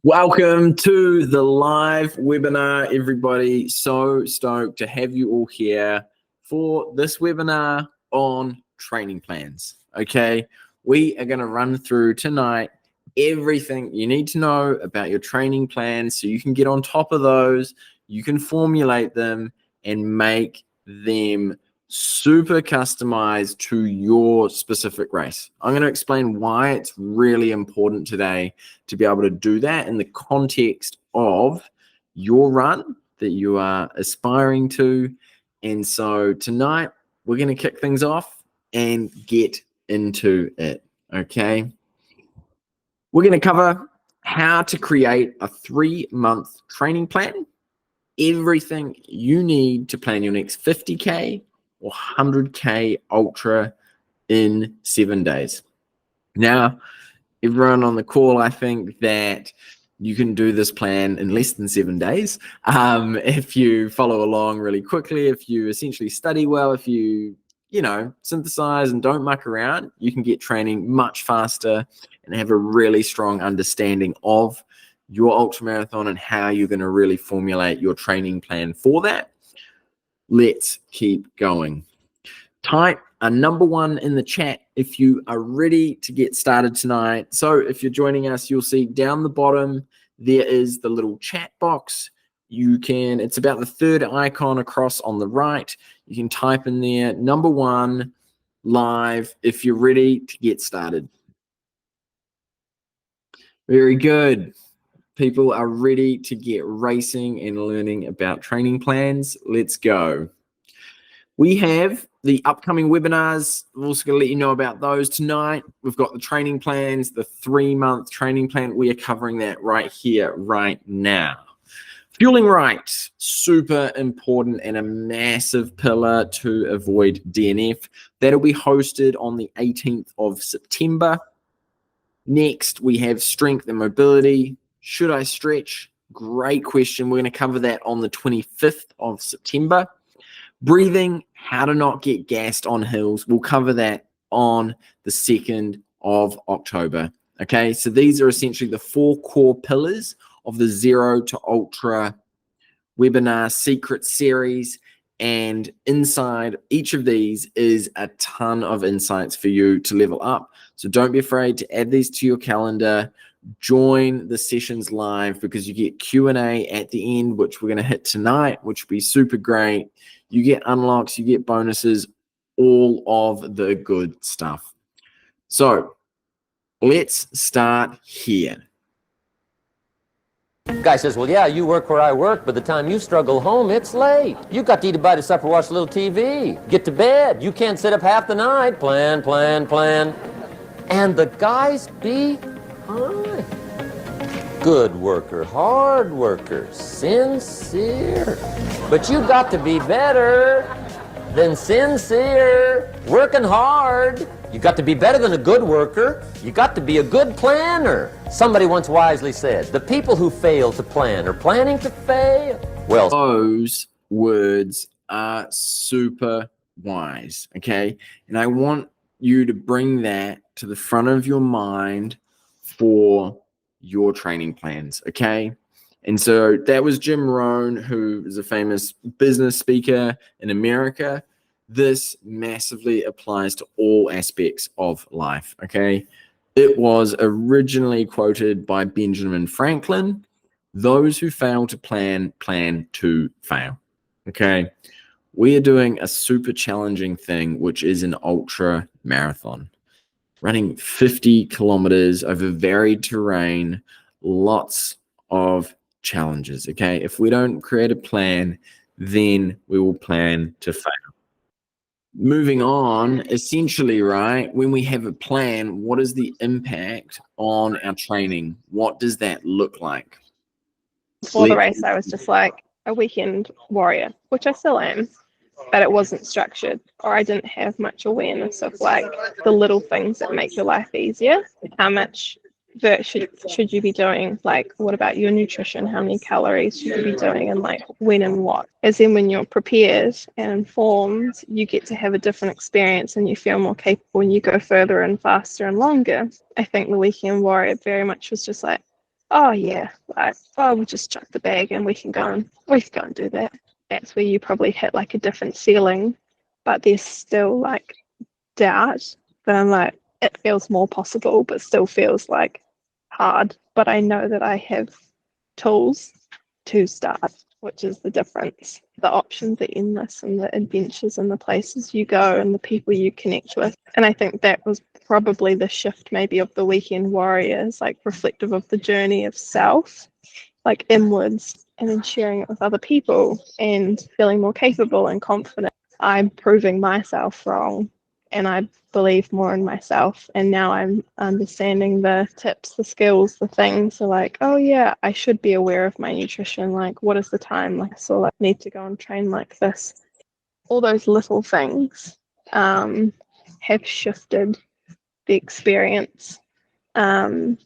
Welcome to the live webinar, everybody. So stoked to have you all here for this webinar on training plans. Okay, we are going to run through tonight everything you need to know about your training plans so you can get on top of those, you can formulate them and make them super customized to your specific race. I'm going to explain why it's really important today to be able to do that in the context of your run that you are aspiring to. And so tonight we're going to kick things off and get into it. Okay. We're going to cover how to create a 3-month training plan, everything you need to plan your next 50K or 100K ultra in 7 days. Now, everyone on the call, I think that you can do this plan in less than 7 days. If you follow along really quickly, if you essentially study well, if you synthesize and don't muck around, you can get training much faster and have a really strong understanding of your ultramarathon and how you're going to really formulate your training plan for that. Let's keep going. Type a number 1 in the chat if you are ready to get started tonight. So if you're joining us, you'll see down the bottom there is the little chat box. It's about the third icon across on the right. You can type in there number 1 live if you're ready to get started. Very good. People are ready to get racing and learning about training plans. Let's go. We have the upcoming webinars. I'm also going to let you know about those tonight. We've got the training plans, the 3-month training plan. We are covering that right here, right now. Fueling right, super important and a massive pillar to avoid DNF. That'll be hosted on the 18th of September. Next, we have strength and mobility. Should I stretch? Great question. We're going to cover that on the 25th of September. Breathing, how to not get gassed on hills. We'll cover that on the 2nd of October. Okay, so these are essentially the 4 core pillars of the Zero to Ultra webinar secret series. And inside each of these is a ton of insights for you to level up. So don't be afraid to add these to your calendar. Join the sessions live because you get Q&A at the end, which we're going to hit tonight, which will be super great. You get unlocks, you get bonuses, all of the good stuff. So let's start here. Guy says, well, yeah, you work where I work, but the time you struggle home, it's late. You got to eat a bite of supper, watch a little TV, get to bed. You can't sit up half the night. Plan, plan, plan. And the guys be high. Good worker, hard worker, sincere. But you got to be better than sincere, working hard. You got to be better than a good worker. You got to be a good planner. Somebody once wisely said, the people who fail to plan are planning to fail. Well, those words are super wise, okay? And I want you to bring that to the front of your mind for your training plans, okay? And so that was Jim Rohn, who is a famous business speaker in America. This massively applies to all aspects of life, okay? It was originally quoted by Benjamin Franklin. Those who fail to plan to fail, okay? We are doing a super challenging thing, which is an ultra marathon. Running 50 kilometers over varied terrain, lots of challenges, okay? If we don't create a plan, then we will plan to fail. Moving on, essentially, right, when we have a plan, what is the impact on our training? What does that look like? Before the race, I was just like a weekend warrior, which I still am, but it wasn't structured, or I didn't have much awareness of like the little things that make your life easier. How much should you be doing? Like, what about your nutrition? How many calories should you be doing, and like when and what? As in, when you're prepared and informed, you get to have a different experience and you feel more capable and you go further and faster and longer. I think the weekend warrior very much was just like, oh yeah, like, oh, we'll just chuck the bag and we can go and do that. That's where you probably hit like a different ceiling, but there's still like doubt. But I'm like, it feels more possible, but still feels like hard. But I know that I have tools to start, which is the difference. The options are endless, and the adventures and the places you go and the people you connect with. And I think that was probably the shift maybe of the weekend warriors, like reflective of the journey of self, like inwards, and then sharing it with other people and feeling more capable and confident. I'm proving myself wrong, and I believe more in myself. And now I'm understanding the tips, the skills, the things. So like, oh yeah, I should be aware of my nutrition. Like, what is the time? Like, so I need to go and train like this. All those little things have shifted the experience. I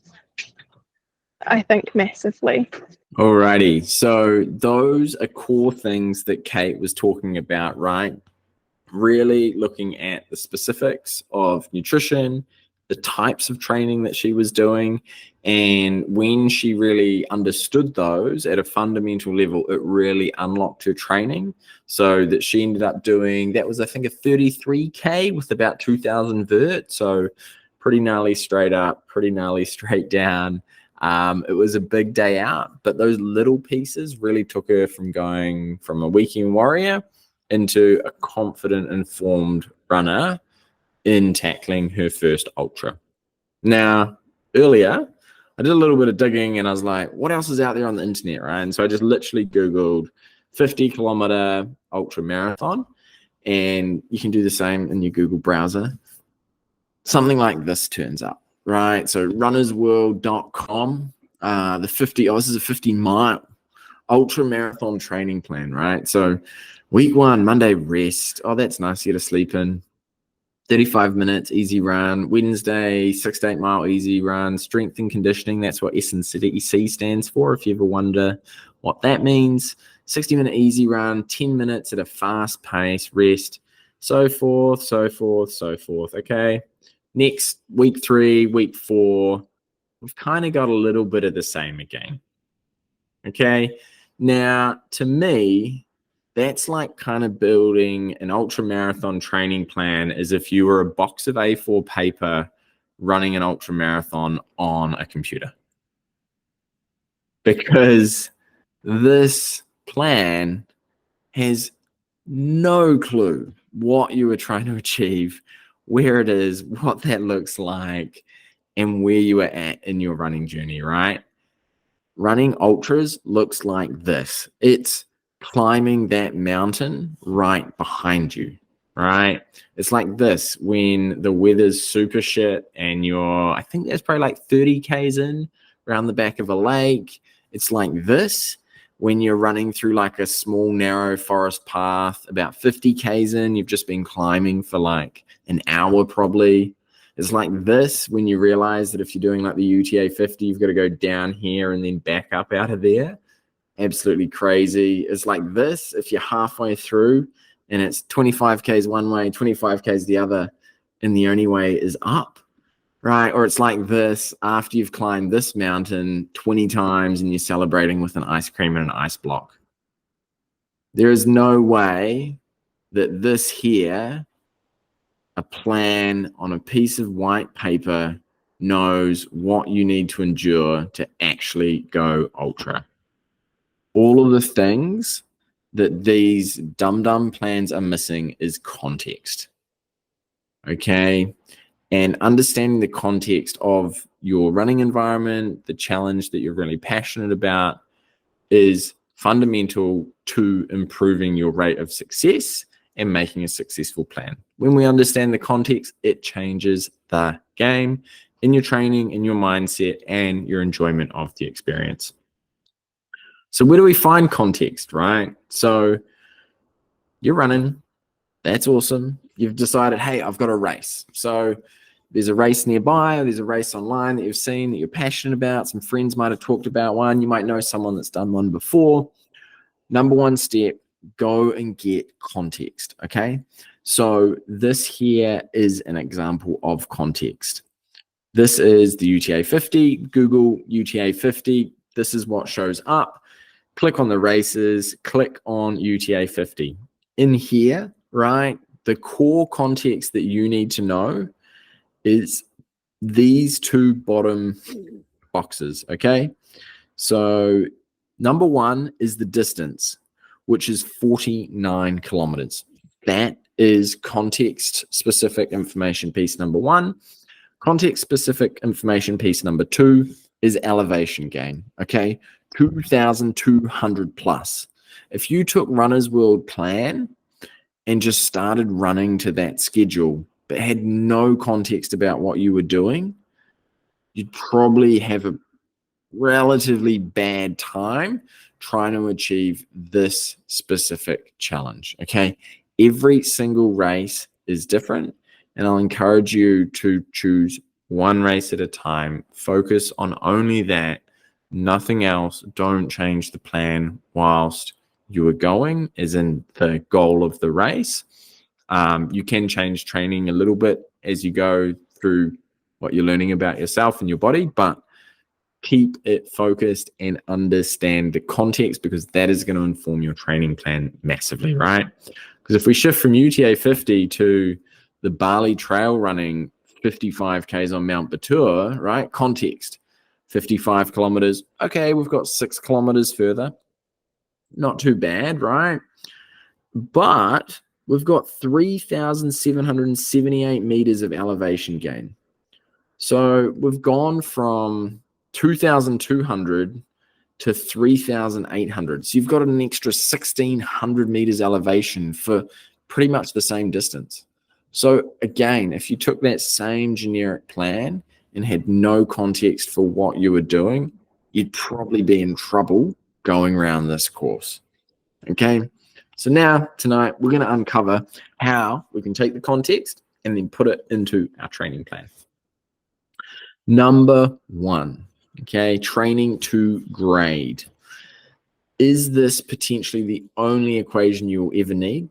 think massively. Alrighty, so those are core things that Kate was talking about, right? Really looking at the specifics of nutrition, the types of training that she was doing, and when she really understood those at a fundamental level, it really unlocked her training. So that she ended up doing, that was I think a 33K with about 2,000 vert, so pretty gnarly straight up, pretty gnarly straight down. It was a big day out, but those little pieces really took her from going from a weekend warrior into a confident, informed runner in tackling her first ultra. Now, earlier, I did a little bit of digging and I was like, what else is out there on the internet, right? And so I just literally Googled 50-kilometer ultra marathon, and you can do the same in your Google browser. Something like this turns up. Right, so runnersworld.com, this is a 50-mile ultra marathon training plan, right? So week 1, Monday rest. Oh, that's nice. You get to sleep in. 35 minutes, easy run. Wednesday, 6 to 8 mile easy run. Strength and conditioning. That's what S&C stands for, if you ever wonder what that means. 60-minute easy run, 10 minutes at a fast pace, rest, so forth, so forth, so forth. Okay. Next, week 3, week 4, we've kind of got a little bit of the same again. Okay. Now, to me, that's like kind of building an ultra marathon training plan as if you were a box of A4 paper running an ultra marathon on a computer. Because this plan has no clue what you were trying to achieve, where it is, what that looks like, and where you are at in your running journey, right? Running ultras looks like this. It's climbing that mountain right behind you, right? It's like this when the weather's super shit and I think there's probably like 30 Ks in around the back of a lake. It's like this when you're running through like a small narrow forest path, about 50 Ks in, you've just been climbing for like an hour probably. It's like this when you realize that if you're doing like the UTA 50, you've got to go down here and then back up out of there. Absolutely crazy. It's like this if you're halfway through and it's 25 Ks one way, 25 Ks the other, and the only way is up. Right, or it's like this after you've climbed this mountain 20 times and you're celebrating with an ice cream and an ice block. There is no way that this here, a plan on a piece of white paper, knows what you need to endure to actually go ultra. All of the things that these dumb plans are missing is context. Okay? And understanding the context of your running environment, the challenge that you're really passionate about, is fundamental to improving your rate of success and making a successful plan. When we understand the context, it changes the game in your training, in your mindset, and your enjoyment of the experience. So where do we find context, right? So you're running. That's awesome. You've decided, hey, I've got a race. So there's a race nearby, or there's a race online that you've seen that you're passionate about. Some friends might have talked about one. You might know someone that's done one before. Number one step, go and get context, okay? So this here is an example of context. This is the UTA 50. Google UTA 50. This is what shows up. Click on the races, click on UTA 50. In here, right, the core context that you need to know is these two bottom boxes, okay? So number one is the distance, which is 49 kilometers. That is context-specific information piece number one. Context-specific information piece number two is elevation gain, okay? 2,200 plus. If you took Runner's World Plan and just started running to that schedule, but had no context about what you were doing, you'd probably have a relatively bad time trying to achieve this specific challenge, okay? Every single race is different, and I'll encourage you to choose one race at a time. Focus on only that, nothing else. Don't change the plan whilst you are going, as in the goal of the race. You can change training a little bit as you go through what you're learning about yourself and your body, but keep it focused and understand the context, because that is going to inform your training plan massively, right? Because if we shift from UTA 50 to the Bali trail running 55 Ks on Mount Batur, right? Context, 55 kilometers. Okay, we've got 6 kilometers further. Not too bad, right? But we've got 3,778 meters of elevation gain. So we've gone from 2,200 to 3,800. So you've got an extra 1,600 meters elevation for pretty much the same distance. So again, if you took that same generic plan and had no context for what you were doing, you'd probably be in trouble going around this course. Okay, so now tonight we're going to uncover how we can take the context and then put it into our training plan. Number one, okay, training to grade. Is this potentially the only equation you'll ever need?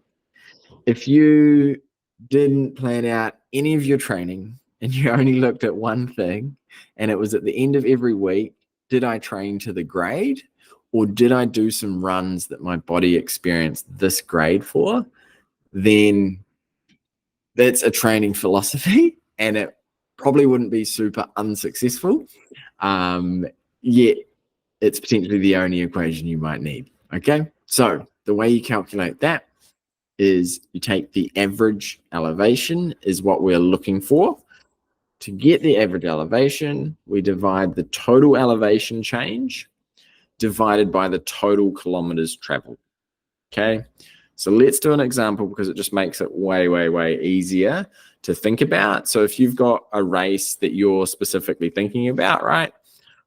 If you didn't plan out any of your training and you only looked at one thing and it was at the end of every week, did I train to the grade or did I do some runs that my body experienced this grade for? Then that's a training philosophy and it probably wouldn't be super unsuccessful. Yet it's potentially the only equation you might need. Okay, so the way you calculate that is you take the average elevation is what we're looking for. To get the average elevation, we divide the total elevation change divided by the total kilometers traveled. Okay, so let's do an example because it just makes it way, way, way easier to think about. So if you've got a race that you're specifically thinking about, right,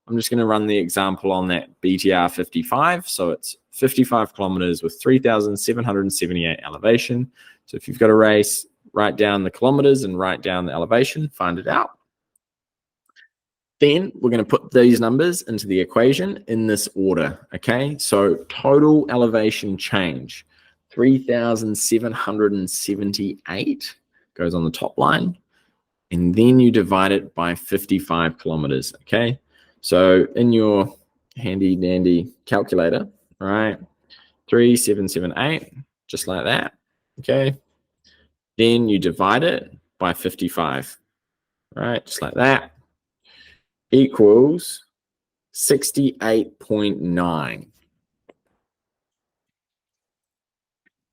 I'm just going to run the example on that BTR 55. So it's 55 kilometers with 3,778 elevation. So if you've got a race, write down the kilometers and write down the elevation, find it out. Then we're going to put these numbers into the equation in this order. Okay, so total elevation change, 3,778 goes on the top line. And then you divide it by 55 kilometers. Okay, so in your handy dandy calculator, all right, 3,778, just like that. Okay, then you divide it by 55, right, just like that, equals 68.9.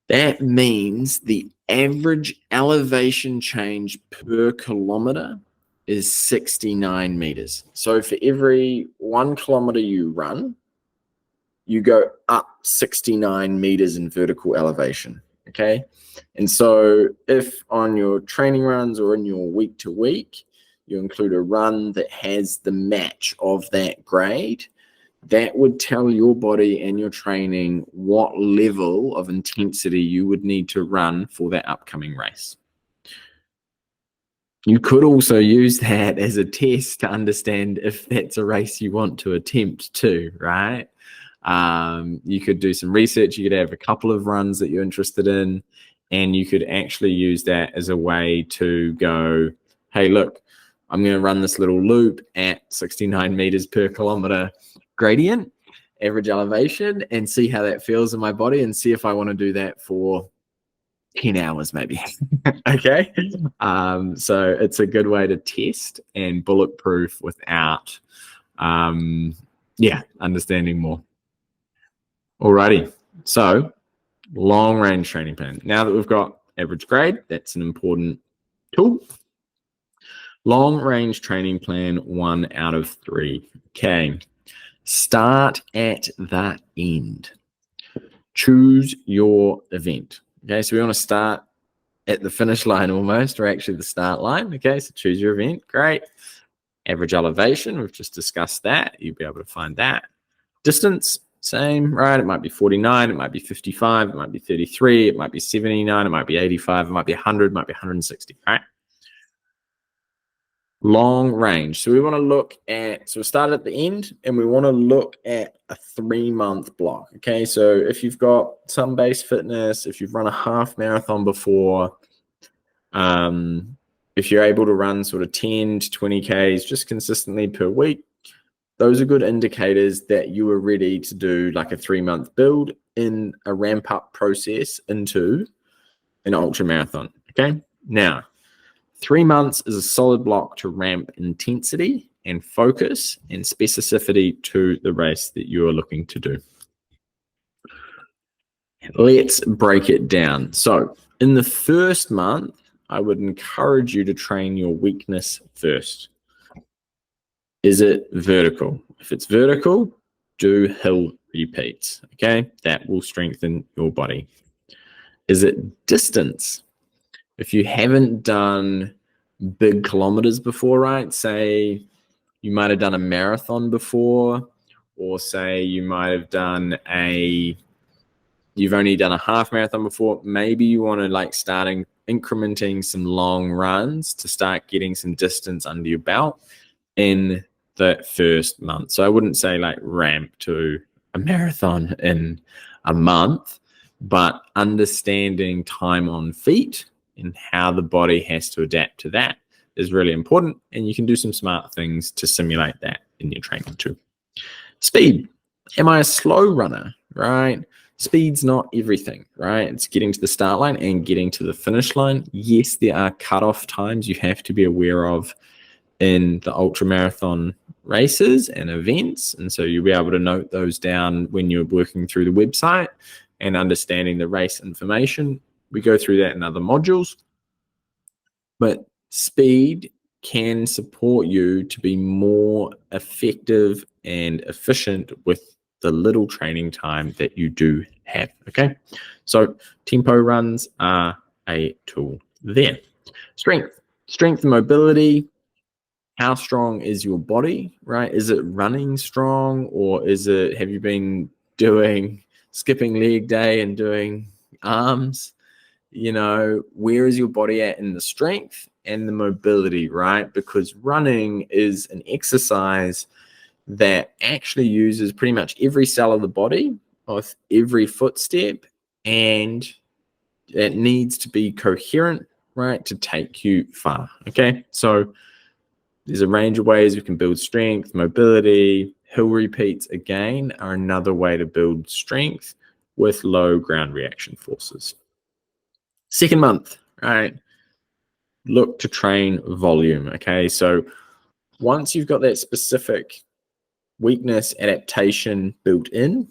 That means the average elevation change per kilometer is 69 meters. So for every 1 kilometer you run, you go up 69 meters in vertical elevation. Okay, and so if on your training runs or in your week to week, you include a run that has the match of that grade, that would tell your body and your training what level of intensity you would need to run for that upcoming race. You could also use that as a test to understand if that's a race you want to attempt too, right? You could do some research. You could have a couple of runs that you're interested in, and you could actually use that as a way to go, hey, look, I'm going to run this little loop at 69 meters per kilometer gradient, average elevation, and see how that feels in my body and see if I want to do that for 10 hours maybe. Okay. So it's a good way to test and bulletproof without, understanding more. Alrighty. So long range training plan. Now that we've got average grade, that's an important tool. Long range training plan 1 out of 3. Okay. Start at the end. Choose your event. Okay. So we want to start at the finish line almost, or actually the start line. Okay. So choose your event. Great. Average elevation. We've just discussed that. You'll be able to find that. Distance. Same, right? It might be 49, it might be 55, it might be 33, it might be 79, it might be 85, it might be 100, it might be 160, right? Long range. So we want to look at, so we start at the end and we want to look at a 3-month block. Okay. So if you've got some base fitness, if you've run a half marathon before, if you're able to run sort of 10 to 20 Ks just consistently per week, those are good indicators that you are ready to do like a 3-month build in a ramp up process into an ultra marathon. Okay. Now, 3 months is a solid block to ramp intensity and focus and specificity to the race that you are looking to do. Let's break it down. So in the first month, I would encourage you to train your weakness first. Is it vertical? If it's vertical, do hill repeats. Okay, that will strengthen your body. Is it distance? If you haven't done big kilometers before, right? Say you might have done a marathon before, or say you might have done you've only done a half marathon before. Maybe you want to like incrementing some long runs to start getting some distance under your belt in the first month. So I wouldn't say like ramp to a marathon in a month, but understanding time on feet and how the body has to adapt to that is really important. And you can do some smart things to simulate that in your training too. Speed. Am I a slow runner, right? Speed's not everything, right? It's getting to the start line and getting to the finish line. Yes, there are cutoff times you have to be aware of in the ultra marathon races and events. And so you'll be able to note those down when you're working through the website and understanding the race information. We go through that in other modules. But speed can support you to be more effective and efficient with the little training time that you do have. Okay. So tempo runs are a tool there. Strength and mobility. How strong is your body, right? Is it running strong, or have you been doing skipping leg day and doing arms? You know, where is your body at in the strength and the mobility, right? Because running is an exercise that actually uses pretty much every cell of the body with every footstep, and it needs to be coherent, right, to take you far. Okay, so there's a range of ways we can build strength, mobility. Hill repeats, again, are another way to build strength with low ground reaction forces. Second month, right? Look to train volume, okay? So once you've got that specific weakness adaptation built in,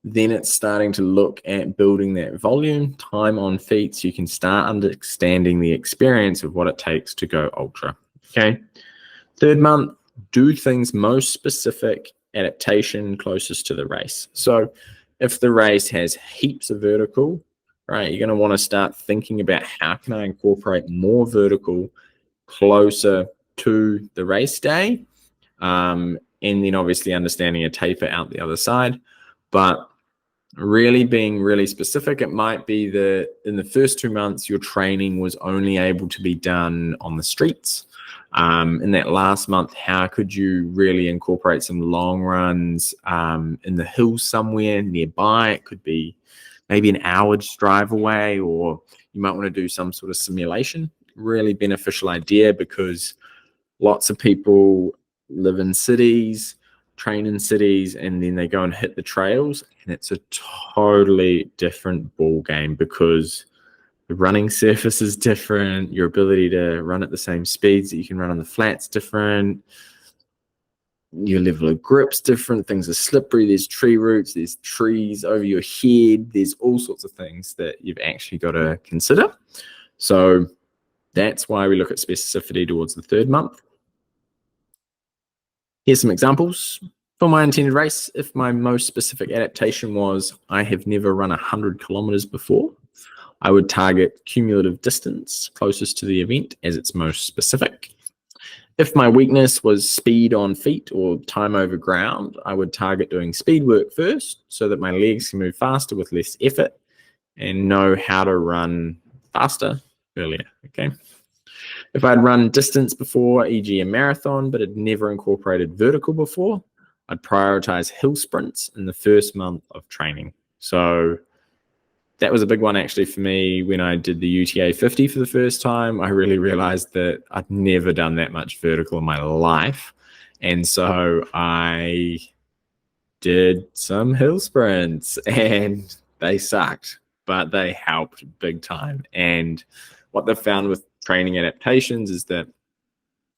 then it's starting to look at building that volume, time on feet, so you can start understanding the experience of what it takes to go ultra, okay? Third month, do things most specific, adaptation closest to the race. So if the race has heaps of vertical, right, you're going to want to start thinking about how can I incorporate more vertical closer to the race day, and then obviously understanding a taper out the other side. But really being really specific, it might be that in the first 2 months, your training was only able to be done on the streets. In that last month, how could you really incorporate some long runs in the hills somewhere nearby? It could be maybe an hour's drive away, or you might want to do some sort of simulation. Really beneficial idea, because Lots of people live in cities, train in cities, and then they go and hit the trails, and it's a totally different ball game because the running surface is different. Your ability to run at the same speeds that you can run on the flats different. Your level of grip's different. Things are slippery. There's tree roots. There's trees over your head. There's all sorts of things that you've actually got to consider. So that's why we look at specificity towards the 3rd month. Here's some examples. For my intended race, if my most specific adaptation was I have never run 100 kilometers before, I would target cumulative distance closest to the event as its most specific. If my weakness was speed on feet or time over ground, I would target doing speed work first so that my legs can move faster with less effort and know how to run faster earlier, okay? If I'd run distance before, e.g. a marathon, but had never incorporated vertical before, I'd prioritize hill sprints in the 1st month of training. So that was a big one actually for me when I did the UTA 50 for the first time. I really realized that I'd never done that much vertical in my life. And so I did some hill sprints and they sucked, but they helped big time. And what they've found with training adaptations is that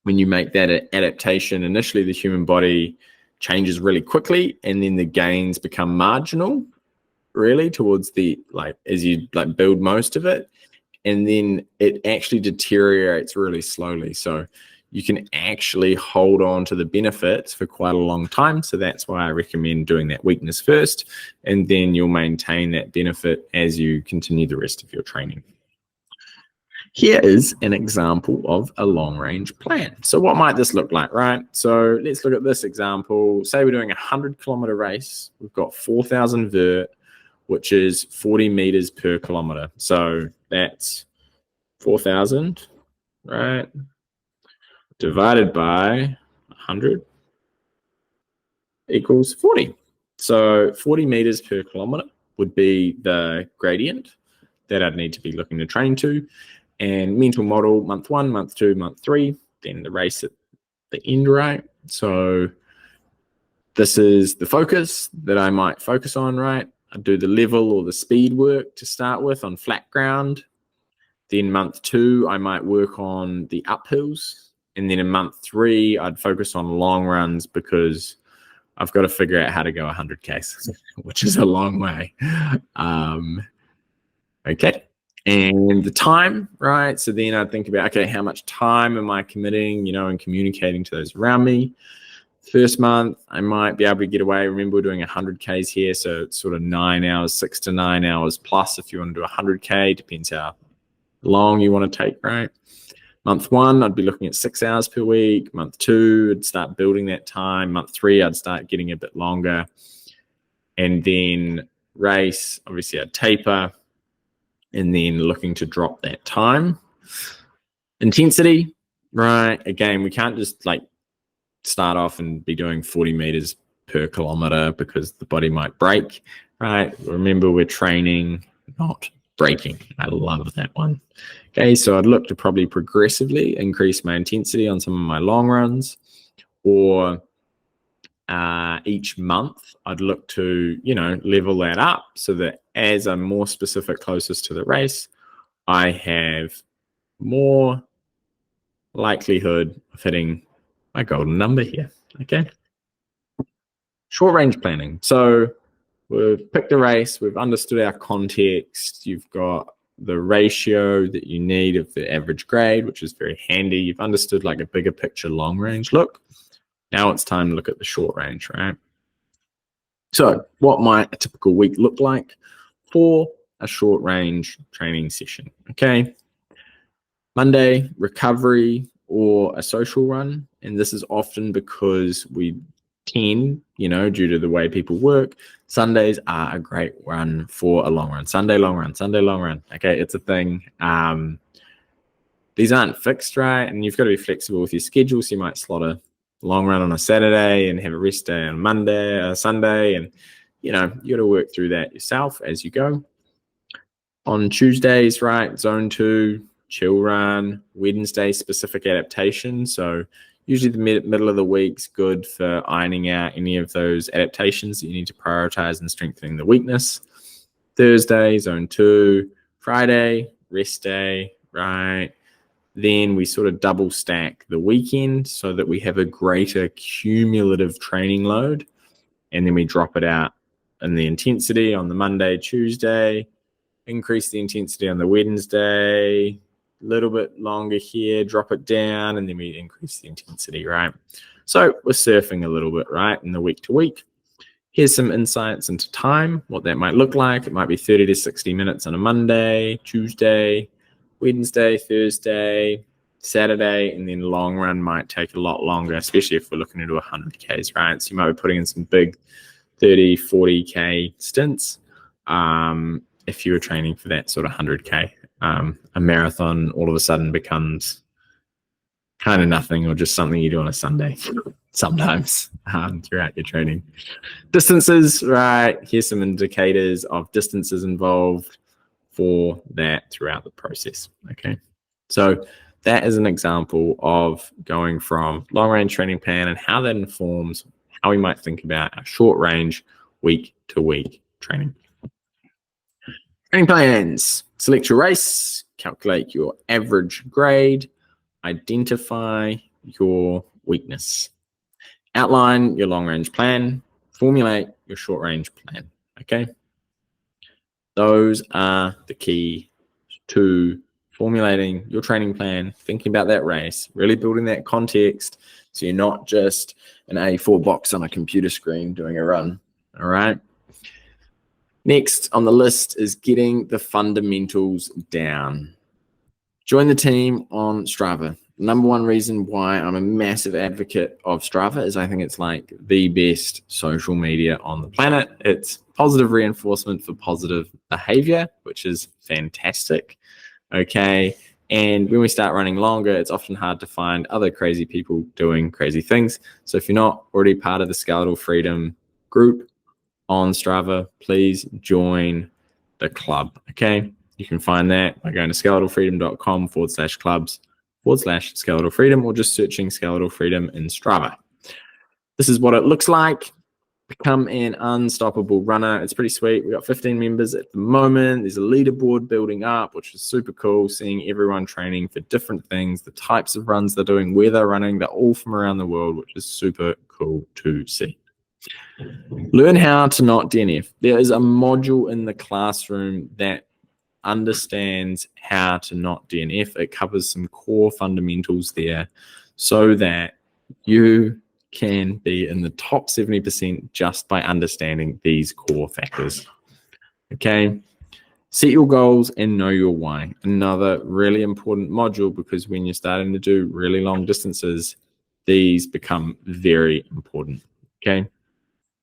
when you make that adaptation, initially the human body changes really quickly and then the gains become marginal really towards the as you build most of it, and then it actually deteriorates really slowly, so you can actually hold on to the benefits for quite a long time. So that's why I recommend doing that weakness first, and then you'll maintain that benefit as you continue the rest of your training. Here is an example of a long-range plan. So what might this look like, right? So let's look at this example. Say we're doing a 100-kilometer race. We've got 4,000 vert, which is 40 meters per kilometer. So that's 4,000, right? Divided by 100 equals 40. So 40 meters per kilometer would be the gradient that I'd need to be looking to train to. And mental model, month 1, month 2, month 3, then the race at the end, right? So this is the focus that I might focus on, right? I'd do the level or the speed work to start with on flat ground. Then month 2, I might work on the uphills. And then in month 3, I'd focus on long runs because I've got to figure out how to go 100 Ks, which is a long way. Okay. And the time, right? So then I'd think about, okay, how much time am I committing, and communicating to those around me? First month, I might be able to get away. Remember, we're doing 100 Ks here, so it's sort of 9 hours, 6 to 9 hours plus if you want to do 100 K, depends how long you want to take, right? Month 1, I'd be looking at 6 hours per week. Month 2, I'd start building that time. Month 3, I'd start getting a bit longer. And then race, obviously I'd taper, and then looking to drop that time. Intensity, right? Again, we can't just start off and be doing 40 meters per kilometer because the body might break, right? Remember, we're training, not breaking. I love that one. Okay, so I'd look to probably progressively increase my intensity on some of my long runs, or each month I'd look to, level that up so that as I'm more specific closest to the race, I have more likelihood of hitting my golden number here, okay? Short range planning. So we've picked a race, we've understood our context, you've got the ratio that you need of the average grade, which is very handy. You've understood a bigger picture long range look. Now it's time to look at the short range, right? So what might a typical week look like for a short range training session? Okay. Monday, recovery or a social run. And this is often because we tend, due to the way people work, Sundays are a great run for a long run. Sunday long run, Sunday long run. Okay, it's a thing. These aren't fixed, right? And you've got to be flexible with your schedule. So you might slot a long run on a Saturday and have a rest day on Monday, Sunday, and you got to work through that yourself as you go. On Tuesdays, right, zone 2, chill run. Wednesday, specific adaptation. So usually the middle of the week's good for ironing out any of those adaptations that you need to prioritize and strengthening the weakness. Thursday, zone 2. Friday, rest day, right? Then we sort of double stack the weekend so that we have a greater cumulative training load. And then we drop it out in the intensity on the Monday, Tuesday, increase the intensity on the Wednesday, a little bit longer here, drop it down, and then we increase the intensity, right? So we're surfing a little bit, right, in the week to week. Here's some insights into time, what that might look like. It might be 30 to 60 minutes on a Monday, Tuesday, Wednesday, Thursday, Saturday, and then long run might take a lot longer, especially if we're looking into 100Ks, right? So you might be putting in some big 30, 40K stints if you were training for that sort of 100K. A marathon all of a sudden becomes kind of nothing, or just something you do on a Sunday sometimes throughout your training. Distances, right? Here's some indicators of distances involved for that throughout the process, okay? So that is an example of going from long-range training plan and how that informs how we might think about our short-range, week-to-week training. Training plans. Select your race, calculate your average grade, identify your weakness. Outline your long-range plan, formulate your short-range plan, okay? Those are the key to formulating your training plan, thinking about that race, really building that context so you're not just an A4 box on a computer screen doing a run, all right? Next on the list is getting the fundamentals down. Join the team on Strava. Number one reason why I'm a massive advocate of Strava is I think it's like the best social media on the planet. It's positive reinforcement for positive behavior, which is fantastic. Okay. And when we start running longer, it's often hard to find other crazy people doing crazy things. So if you're not already part of the Skeletal Freedom group on Strava, please join the club. Okay. You can find that by going to skeletalfreedom.com/clubs/skeletal freedom, or just searching Skeletal Freedom in Strava. This is what it looks like. Become an unstoppable runner. It's pretty sweet. We got 15 members at the moment. There's a leaderboard building up, which is super cool, seeing everyone training for different things, the types of runs they're doing, where they're running. They're all from around the world, which is super cool to see. Learn how to not DNF. There is a module in the classroom that understands how to not DNF. It covers some core fundamentals there so that you can be in the top 70% just by understanding these core factors. Okay. Set your goals and know your why. Another really important module, because when you're starting to do really long distances, these become very important. Okay.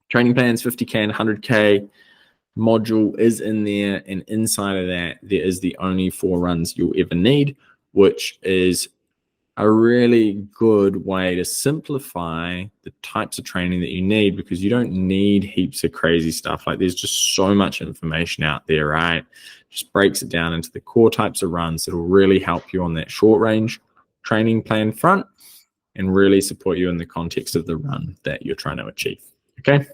Training plans, 50K and 100K module is in there, and inside of that there is the only 4 runs you'll ever need, which is a really good way to simplify the types of training that you need, because you don't need heaps of crazy stuff. Like, there's just so much information out there, right? Just breaks it down into the core types of runs that will really help you on that short range training plan front and really support you in the context of the run that you're trying to achieve. Okay.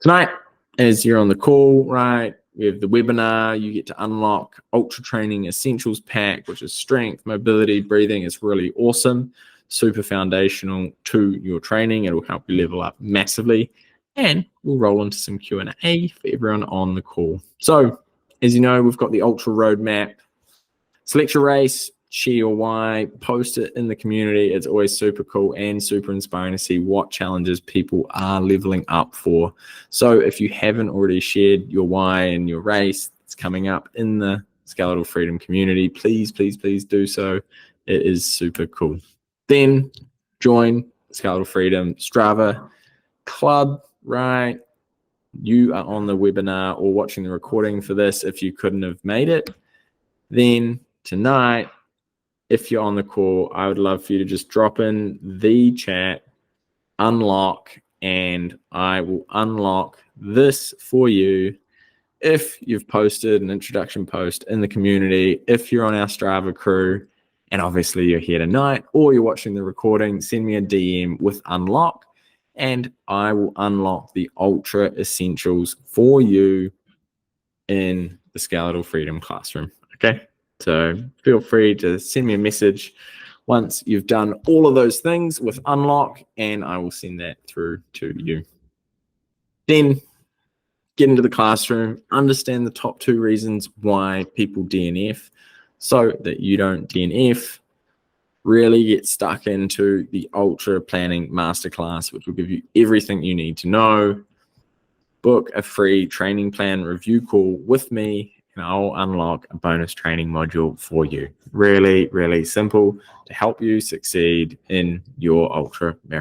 Tonight, as you're on the call, right, we have the webinar. You get to unlock Ultra Training Essentials Pack, which is strength, mobility, breathing. It's really awesome, super foundational to your training. It will help you level up massively. And we'll roll into some Q&A for everyone on the call. So, as you know, we've got the Ultra Roadmap. Select your race, share your why, post it in the community. It's always super cool and super inspiring to see what challenges people are leveling up for. So if you haven't already shared your why and your race, it's coming up in the Skeletal Freedom community. Please, please, please do so. It is super cool. Then join Skeletal Freedom Strava Club, right? You are on the webinar or watching the recording for this if you couldn't have made it. Then tonight, if you're on the call, I would love for you to just drop in the chat, unlock, and I will unlock this for you if you've posted an introduction post in the community, if you're on our Strava crew, and obviously you're here tonight or you're watching the recording, send me a DM with unlock and I will unlock the Ultra Essentials for you in the Skeletal Freedom Classroom. Okay, so feel free to send me a message once you've done all of those things with unlock and I will send that through to you. Then get into the classroom, understand the top 2 reasons why people DNF so that you don't DNF. Really get stuck into the Ultra Planning Masterclass, which will give you everything you need to know. Book a free training plan review call with me and I'll unlock a bonus training module for you. Really, really simple to help you succeed in your ultra marathon.